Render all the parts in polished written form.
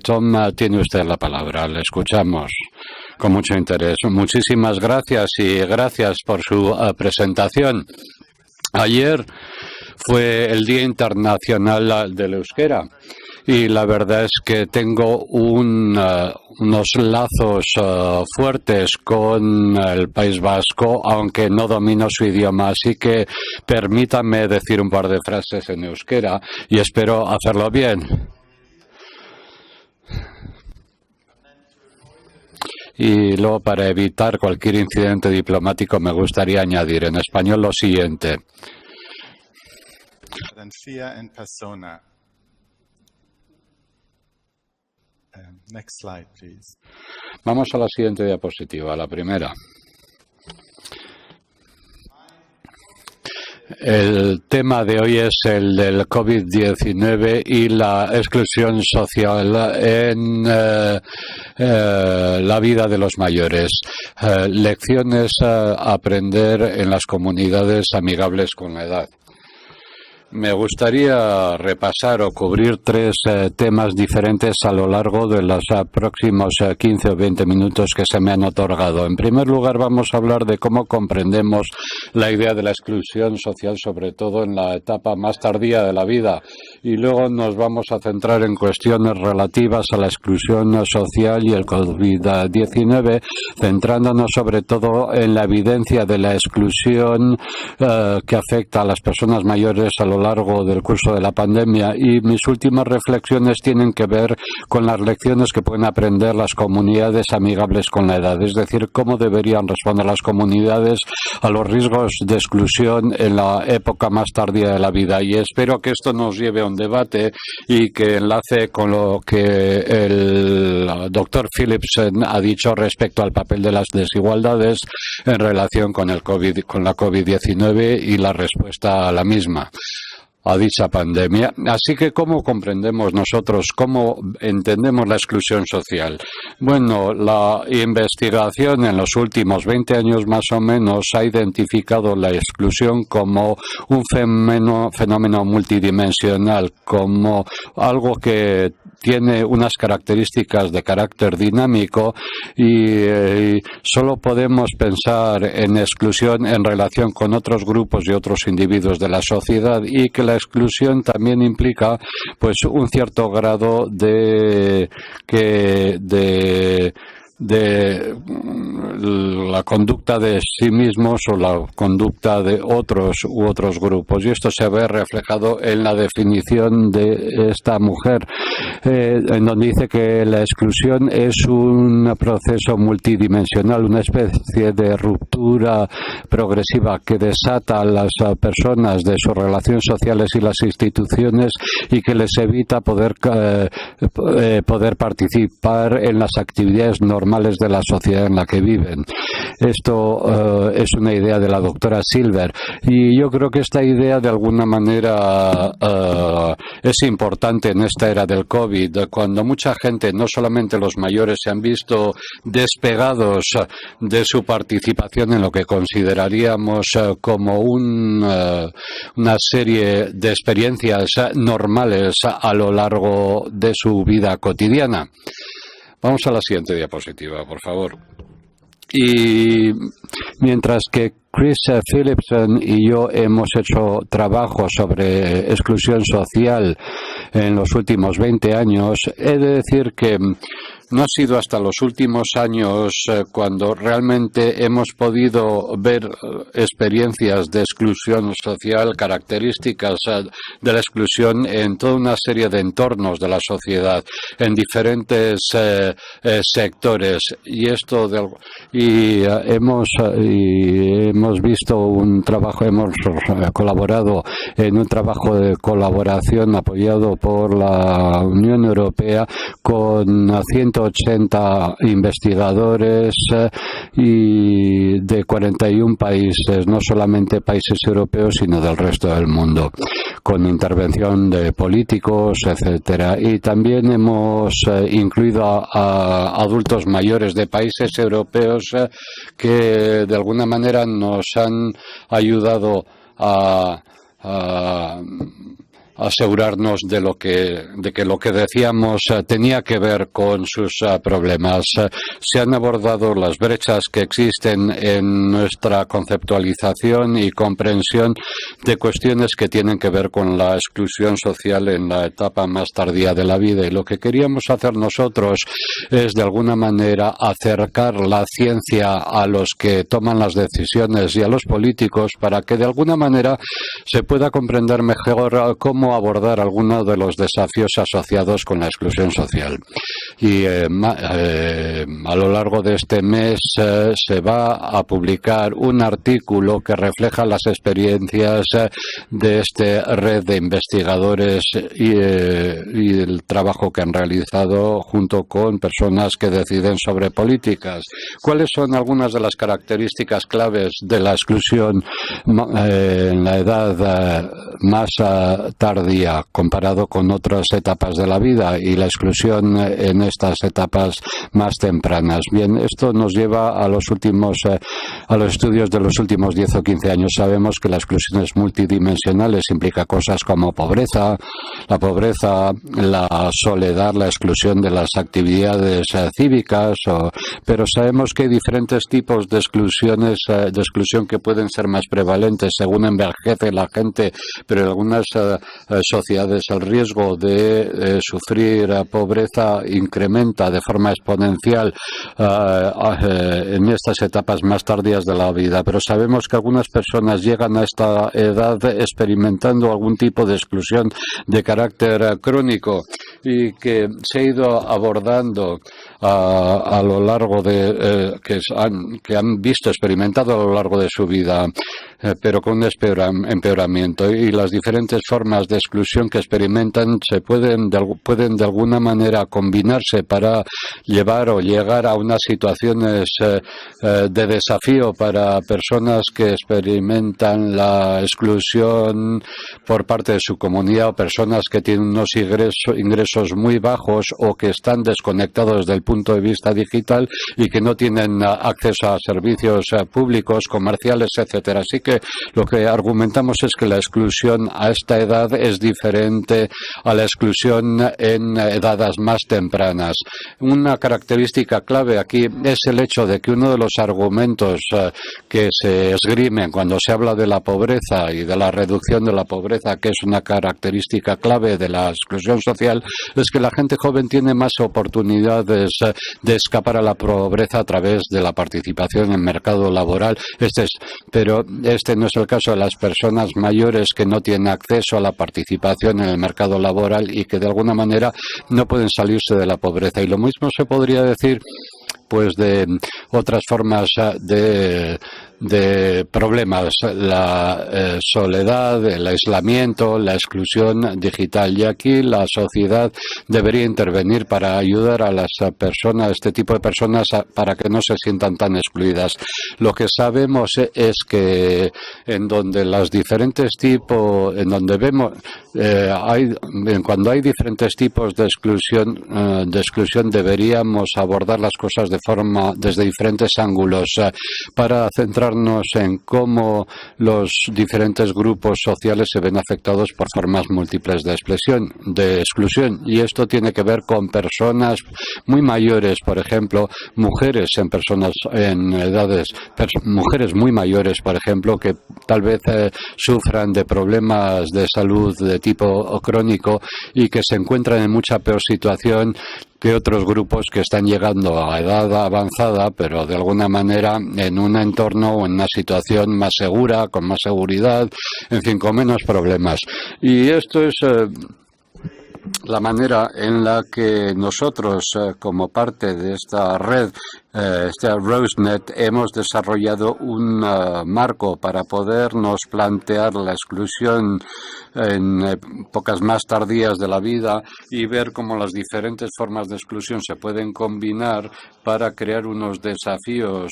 Tom, tiene usted la palabra. Le escuchamos con mucho interés. Muchísimas gracias y gracias por su presentación. Ayer fue el Día Internacional del Euskera y la verdad es que tengo unos lazos fuertes con el País Vasco, aunque no domino su idioma, así que permítame decir un par de frases en euskera y espero hacerlo bien. Y luego, para evitar cualquier incidente diplomático, me gustaría añadir en español lo siguiente. Next slide, please. Vamos a la siguiente diapositiva, la primera. El tema de hoy es el del COVID-19 y la exclusión social en la vida de los mayores. Lecciones a aprender en las comunidades amigables con la edad. Me gustaría repasar o cubrir tres temas diferentes a lo largo de los próximos 15 o 20 minutos que se me han otorgado. En primer lugar, vamos a hablar de cómo comprendemos la idea de la exclusión social, sobre todo en la etapa más tardía de la vida. Y luego nos vamos a centrar en cuestiones relativas a la exclusión social y el COVID-19, centrándonos sobre todo en la evidencia de la exclusión que afecta a las personas mayores a lo largo del curso de la pandemia, y mis últimas reflexiones tienen que ver con las lecciones que pueden aprender las comunidades amigables con la edad, es decir, cómo deberían responder las comunidades a los riesgos de exclusión en la época más tardía de la vida. Y espero que esto nos lleve a un debate y que enlace con lo que el doctor Philipson ha dicho respecto al papel de las desigualdades en relación con la COVID-19 y la respuesta a la misma, a dicha pandemia. Así que, ¿cómo comprendemos nosotros, cómo entendemos la exclusión social? Bueno, la investigación en los últimos 20 años más o menos ha identificado la exclusión como un fenómeno multidimensional, como algo que tiene unas características de carácter dinámico y solo podemos pensar en exclusión en relación con otros grupos y otros individuos de la sociedad, y que la exclusión también implica pues un cierto grado de la conducta de sí mismos o la conducta de otros u otros grupos, y esto se ve reflejado en la definición de esta mujer, en donde dice que la exclusión es un proceso multidimensional, una especie de ruptura progresiva que desata a las personas de sus relaciones sociales y las instituciones y que les evita poder participar en las actividades normales de la sociedad en la que viven. Esto es una idea de la doctora Silver, y yo creo que esta idea de alguna manera es importante en esta era del COVID, cuando mucha gente, no solamente los mayores, se han visto despegados de su participación en lo que consideraríamos como una serie de experiencias normales a lo largo de su vida cotidiana. Vamos a la siguiente diapositiva, por favor. Y mientras que Chris Philipson y yo hemos hecho trabajo sobre exclusión social en los últimos 20 años, he de decir que no ha sido hasta los últimos años cuando realmente hemos podido ver experiencias de exclusión social, características de la exclusión en toda una serie de entornos de la sociedad, en diferentes sectores. Y hemos visto un trabajo, hemos colaborado en un trabajo de colaboración apoyado por la Unión Europea con 180 investigadores y de 41 países, no solamente países europeos, sino del resto del mundo, con intervención de políticos, etcétera. Y también hemos incluido a adultos mayores de países europeos que de alguna manera nos han ayudado a asegurarnos de que lo que decíamos tenía que ver con sus problemas. Se han abordado las brechas que existen en nuestra conceptualización y comprensión de cuestiones que tienen que ver con la exclusión social en la etapa más tardía de la vida. Y lo que queríamos hacer nosotros es, de alguna manera, acercar la ciencia a los que toman las decisiones y a los políticos para que, de alguna manera, se pueda comprender mejor cómo abordar algunos de los desafíos asociados con la exclusión social. Y a lo largo de este mes se va a publicar un artículo que refleja las experiencias de esta red de investigadores y el trabajo que han realizado junto con personas que deciden sobre políticas. ¿Cuáles son algunas de las características claves de la exclusión en la edad más tardía comparado con otras etapas de la vida y la exclusión en estas etapas más tempranas? Bien, esto nos lleva a los estudios de los últimos 10 o 15 años. Sabemos que la exclusión es multidimensional, implica cosas como la pobreza, la soledad, la exclusión de las actividades cívicas, pero sabemos que hay diferentes tipos de exclusión que pueden ser más prevalentes según envejece la gente, pero en algunas sociedades el riesgo de sufrir pobreza incrementa de forma exponencial en estas etapas más tardías de la vida. Pero sabemos que algunas personas llegan a esta edad experimentando algún tipo de exclusión de carácter crónico y que se ha ido abordando a lo largo de que han visto experimentado a lo largo de su vida, pero con un empeoramiento, y las diferentes formas de exclusión que experimentan pueden de alguna manera combinarse para llevar o llegar a unas situaciones de desafío para personas que experimentan la exclusión por parte de su comunidad, o personas que tienen unos ingresos muy bajos o que están desconectados desde el punto de vista digital y que no tienen acceso a servicios públicos, comerciales, etcétera. Así que lo que argumentamos es que la exclusión a esta edad es diferente a la exclusión en edades más tempranas. Una característica clave aquí es el hecho de que uno de los argumentos que se esgrimen cuando se habla de la pobreza y de la reducción de la pobreza, que es una característica clave de la exclusión social, es que la gente joven tiene más oportunidades de escapar a la pobreza a través de la participación en el mercado laboral. Pero este no es el caso de las personas mayores que no tienen acceso a la participación en el mercado laboral y que de alguna manera no pueden salirse de la pobreza. Y lo mismo se podría decir pues de otras formas de problemas, la soledad, el aislamiento, la exclusión digital. Y aquí la sociedad debería intervenir para ayudar a las personas, este tipo de personas, para que no se sientan tan excluidas. Lo que sabemos es que en donde los diferentes tipos, en donde vemos, cuando hay diferentes tipos de exclusión, deberíamos abordar las cosas desde diferentes ángulos para centrarnos en cómo los diferentes grupos sociales se ven afectados por formas múltiples de exclusión. Y esto tiene que ver con personas muy mayores, por ejemplo, mujeres mujeres muy mayores, por ejemplo, que tal vez sufran de problemas de salud de tipo crónico y que se encuentran en mucha peor situación que otros grupos que están llegando a edad avanzada, pero de alguna manera en un entorno o en una situación más segura, con más seguridad, en fin, con menos problemas. Y esto es la manera en la que nosotros, como parte de esta red, esta RoseNet, hemos desarrollado un marco para podernos plantear la exclusión en épocas más tardías de la vida y ver cómo las diferentes formas de exclusión se pueden combinar para crear unos desafíos,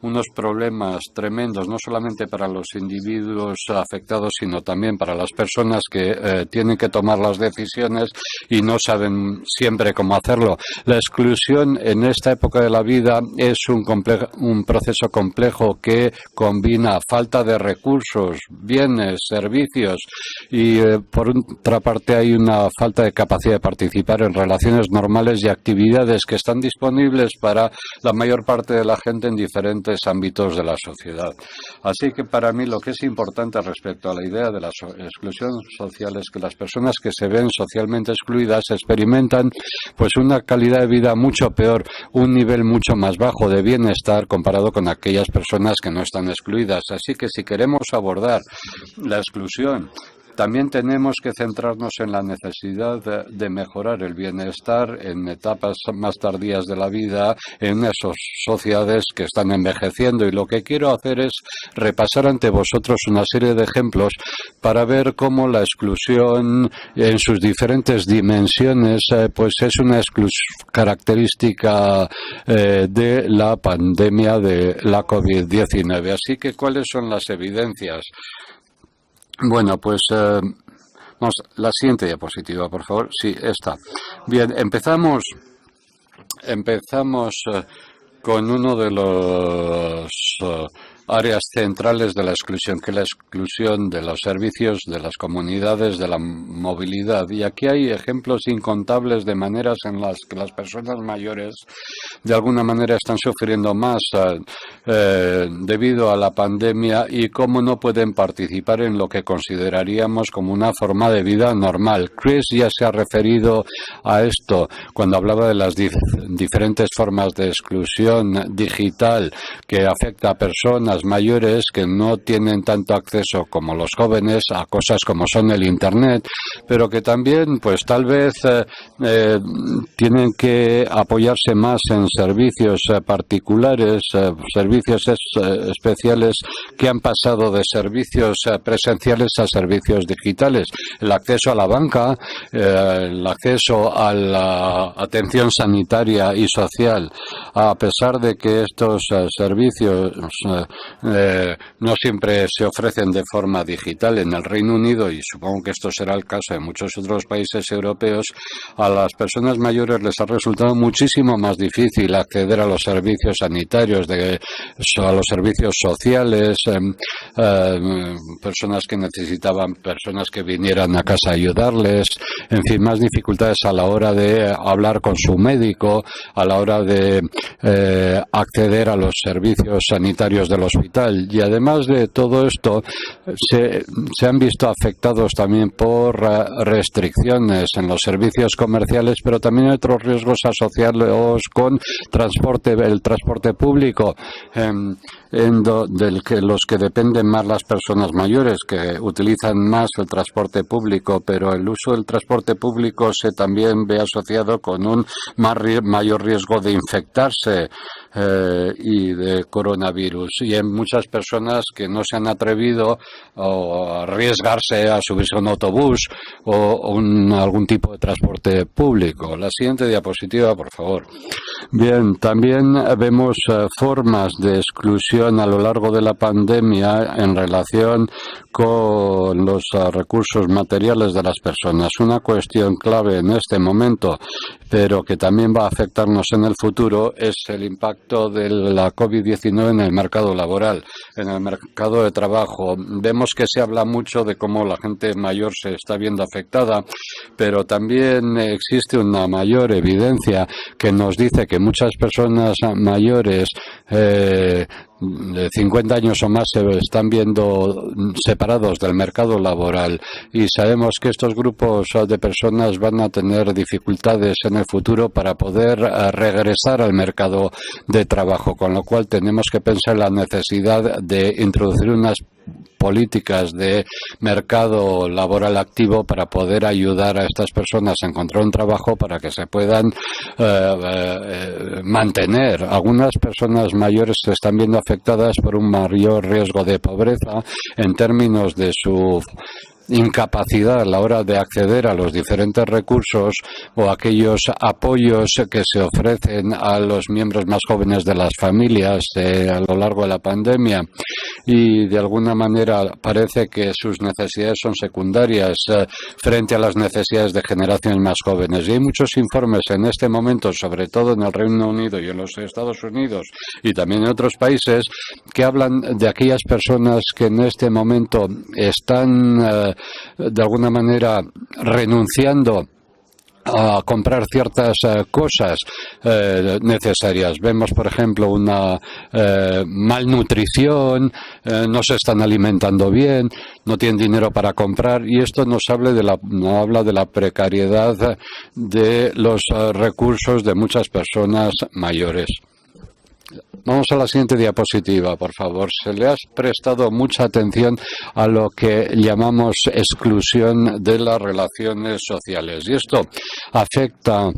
unos problemas tremendos, no solamente para los individuos afectados, sino también para las personas que tienen que tomar las decisiones y no saben siempre cómo hacerlo. La exclusión en esta época de la vida vida es un proceso complejo que combina falta de recursos, bienes, servicios y por otra parte hay una falta de capacidad de participar en relaciones normales y actividades que están disponibles para la mayor parte de la gente en diferentes ámbitos de la sociedad. Así que para mí lo que es importante respecto a la idea de la exclusión social es que las personas que se ven socialmente excluidas experimentan pues una calidad de vida mucho peor, un nivel mucho más bajo de bienestar comparado con aquellas personas que no están excluidas. Así que si queremos abordar la exclusión, también tenemos que centrarnos en la necesidad de mejorar el bienestar en etapas más tardías de la vida, en esas sociedades que están envejeciendo. Y lo que quiero hacer es repasar ante vosotros una serie de ejemplos para ver cómo la exclusión en sus diferentes dimensiones pues es una característica de la pandemia de la COVID-19. Así que, ¿cuáles son las evidencias? Bueno, pues vamos, la siguiente diapositiva, por favor. Sí, esta. Bien, empezamos con uno de los áreas centrales de la exclusión, que es la exclusión de los servicios, de las comunidades, de la movilidad. Y aquí hay ejemplos incontables de maneras en las que las personas mayores de alguna manera están sufriendo más debido a la pandemia y cómo no pueden participar en lo que consideraríamos como una forma de vida normal. Chris ya se ha referido a esto cuando hablaba de las diferentes formas de exclusión digital que afecta a personas mayores que no tienen tanto acceso como los jóvenes a cosas como son el Internet, pero que también pues tal vez tienen que apoyarse más en servicios particulares, servicios especiales que han pasado de servicios presenciales a servicios digitales. El acceso a la banca, el acceso a la atención sanitaria y social, a pesar de que estos servicios no siempre se ofrecen de forma digital en el Reino Unido, y supongo que esto será el caso de muchos otros países europeos, a las personas mayores les ha resultado muchísimo más difícil acceder a los servicios sanitarios, a los servicios sociales, personas que necesitaban personas que vinieran a casa a ayudarles, en fin, más dificultades a la hora de hablar con su médico, a la hora de acceder a los servicios sanitarios del hospital. Y además de todo esto, se han visto afectados también por restricciones en los servicios comerciales, pero también otros riesgos asociados con el transporte público, los que dependen más las personas mayores, que utilizan más el transporte público, pero el uso del transporte público se también ve asociado con un mayor riesgo de infectarse y de coronavirus. Y hay muchas personas que no se han atrevido a arriesgarse a subirse a un autobús o algún tipo de transporte público. La siguiente diapositiva, por favor. Bien, también vemos formas de exclusión a lo largo de la pandemia en relación con los recursos materiales de las personas. Una cuestión clave en este momento, pero que también va a afectarnos en el futuro, es el impacto de la COVID-19 en el mercado laboral, en el mercado de trabajo. Vemos que se habla mucho de cómo la gente mayor se está viendo afectada, pero también existe una mayor evidencia que nos dice que muchas personas mayores de 50 años o más se están viendo separados del mercado laboral, y sabemos que estos grupos de personas van a tener dificultades en el futuro para poder regresar al mercado de trabajo, con lo cual tenemos que pensar en la necesidad de introducir unas políticas de mercado laboral activo para poder ayudar a estas personas a encontrar un trabajo para que se puedan mantener. Algunas personas mayores se están viendo afectadas por un mayor riesgo de pobreza en términos de su incapacidad a la hora de acceder a los diferentes recursos o aquellos apoyos que se ofrecen a los miembros más jóvenes de las familias a lo largo de la pandemia, y de alguna manera parece que sus necesidades son secundarias frente a las necesidades de generaciones más jóvenes. Y hay muchos informes en este momento, sobre todo en el Reino Unido y en los Estados Unidos y también en otros países, que hablan de aquellas personas que en este momento están de alguna manera renunciando a comprar ciertas cosas necesarias. Vemos, por ejemplo, una malnutrición, no se están alimentando bien, no tienen dinero para comprar, y esto nos habla de la precariedad de los recursos de muchas personas mayores. Vamos a la siguiente diapositiva, por favor. Se le ha prestado mucha atención a lo que llamamos exclusión de las relaciones sociales, y esto afecta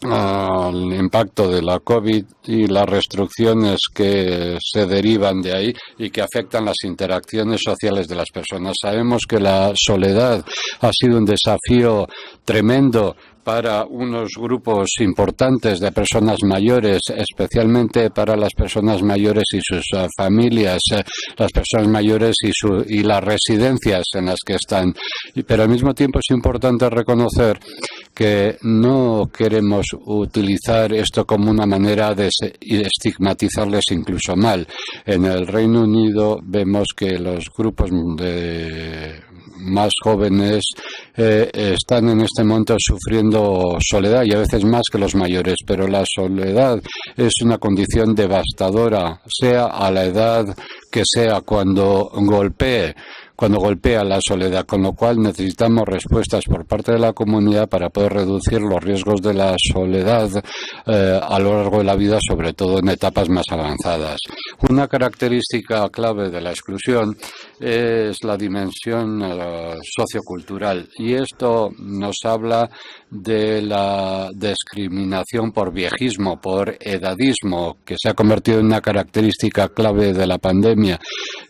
al impacto de la COVID y las restricciones que se derivan de ahí y que afectan las interacciones sociales de las personas. Sabemos que la soledad ha sido un desafío tremendo para unos grupos importantes de personas mayores, especialmente para las personas mayores y sus familias, las personas mayores y las residencias en las que están. Pero al mismo tiempo es importante reconocer que no queremos utilizar esto como una manera de estigmatizarles incluso mal. En el Reino Unido vemos que los grupos más jóvenes están en este momento sufriendo soledad, y a veces más que los mayores, pero la soledad es una condición devastadora, sea a la edad que sea, cuando golpea la soledad, con lo cual necesitamos respuestas por parte de la comunidad para poder reducir los riesgos de la soledad a lo largo de la vida, sobre todo en etapas más avanzadas. Una característica clave de la exclusión es la dimensión sociocultural, y esto nos habla de la discriminación por viejismo, por edadismo, que se ha convertido en una característica clave de la pandemia,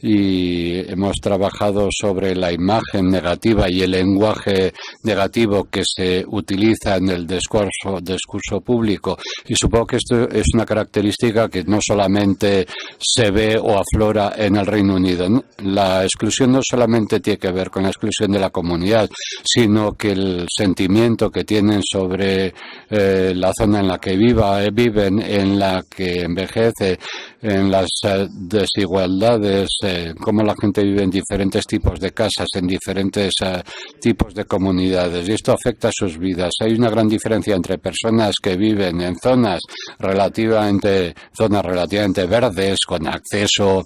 y hemos trabajado sobre la imagen negativa y el lenguaje negativo que se utiliza en el discurso público, y supongo que esto es una característica que no solamente se ve o aflora en el Reino Unido, ¿no? La exclusión no solamente tiene que ver con la exclusión de la comunidad, sino que el sentimiento que tienen sobre la zona en la que viven, en la que envejece, en las desigualdades, cómo la gente vive en diferentes tipos de casas, en diferentes tipos de comunidades, y esto afecta a sus vidas. Hay una gran diferencia entre personas que viven en zonas relativamente verdes, con acceso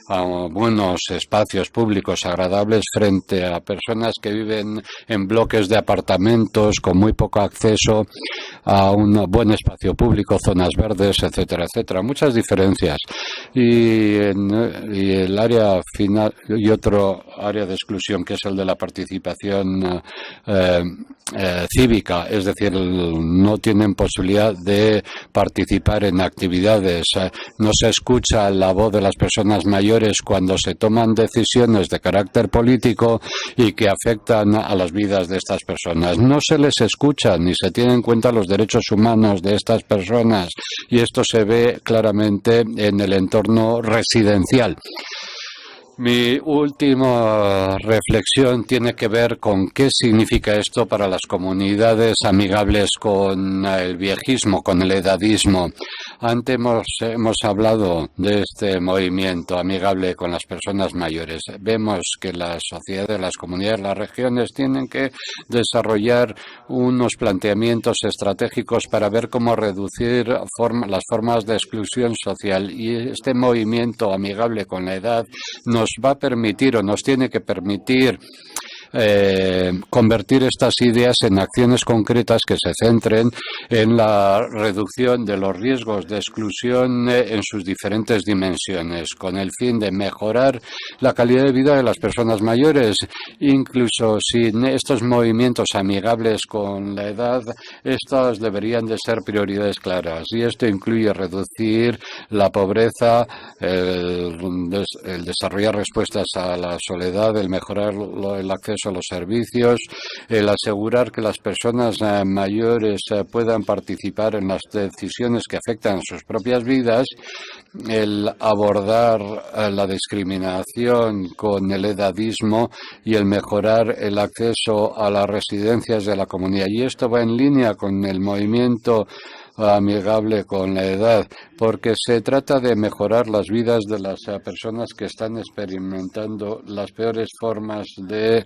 a buenos espacios públicos agradables, frente a personas que viven en bloques de apartamentos con muy poco acceso a un buen espacio público, zonas verdes, etcétera, etcétera. Muchas diferencias. Y el área final, y otro área de exclusión, que es el de la participación cívica, es decir, no tienen posibilidad de participar en actividades, no se escucha la voz de las personas mayores cuando se toman decisiones de carácter político y que afectan a las vidas de estas personas. No se les escucha ni se tienen en cuenta los derechos humanos de estas personas, y esto se ve claramente en el entorno residencial. Mi última reflexión tiene que ver con qué significa esto para las comunidades amigables con el viejismo, con el edadismo. Antes hemos hablado de este movimiento amigable con las personas mayores. Vemos que las sociedades, las comunidades, las regiones tienen que desarrollar unos planteamientos estratégicos para ver cómo reducir las formas de exclusión social, y este movimiento amigable con la edad nos va a permitir, o nos tiene que permitir, convertir estas ideas en acciones concretas que se centren en la reducción de los riesgos de exclusión en sus diferentes dimensiones, con el fin de mejorar la calidad de vida de las personas mayores. Incluso sin estos movimientos amigables con la edad, estos deberían de ser prioridades claras, y esto incluye reducir la pobreza, el desarrollar respuestas a la soledad, el mejorar el acceso a los servicios, el asegurar que las personas mayores puedan participar en las decisiones que afectan a sus propias vidas, el abordar la discriminación con el edadismo y el mejorar el acceso a las residencias de la comunidad. Y esto va en línea con el movimiento amigable con la edad, porque se trata de mejorar las vidas de las personas que están experimentando las peores formas de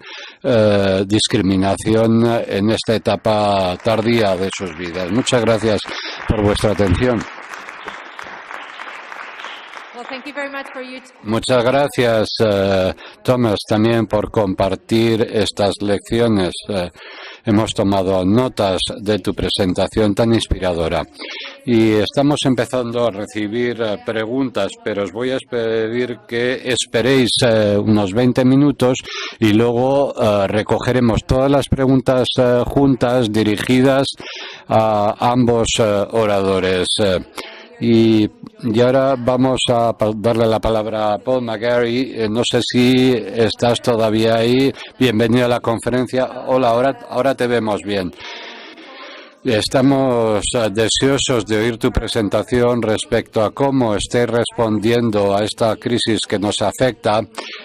discriminación en esta etapa tardía de sus vidas. Muchas gracias por vuestra atención. Muchas gracias, Thomas, también por compartir estas lecciones. Hemos tomado notas de tu presentación tan inspiradora. Y estamos empezando a recibir preguntas, pero os voy a pedir que esperéis unos 20 minutos y luego recogeremos todas las preguntas juntas dirigidas a ambos oradores. Y ahora vamos a darle la palabra a Paul McGarry. No sé si estás todavía ahí. Bienvenido a la conferencia. Hola, ahora te vemos bien. Estamos deseosos de oír tu presentación respecto a cómo estáis respondiendo a esta crisis que nos afecta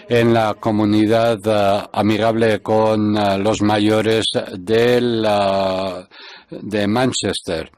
en la comunidad amigable con los mayores de Manchester.